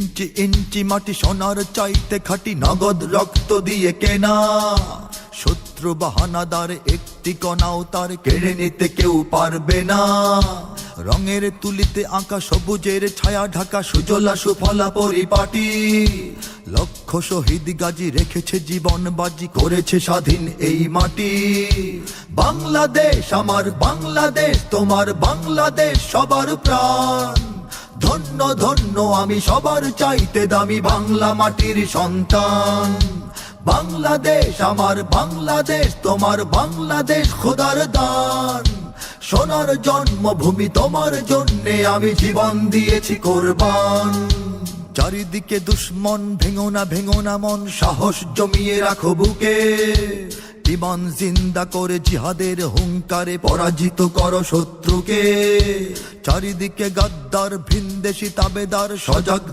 ইঞ্চি ইঞ্চি মাটি সোনার চাইতে খাঁটি, নগদ রক্ত দিয়ে কেনা। শত্রু বাহানাদার একটি কণাও তার কেড়ে নিতে কেউ পারবে না। রঙের তুলিতে আঁকা সবুজের ছায়া ঢাকা সুজলা সুফলা পরিপাটি। লক্ষ শহীদ গাজী রেখেছে জীবন বাজি, করেছে স্বাধীন এই মাটি। বাংলাদেশ আমার বাংলাদেশ, তোমার বাংলাদেশ সবার প্রাণ। ধন্য ধন্য আমি সবার চাইতে দামি বাংলা মাটির সন্তান। বাংলাদেশ আমার বাংলাদেশ, তোমার বাংলাদেশ খোদার দান। সোনার জন্মভূমি তোমার জন্যে আমি জীবন দিয়েছি কোরবান। চারিদিকে দুশ্মন, ভেঙো না মন, সাহস জমিয়ে রাখো বুকে। ইমান জিন্দা করে জিহাদের হুঙ্কারে পরাজিত করো শত্রুকে। চারিদিকে গাদ্দার ভিনদেশি তাবেদার, সজাগ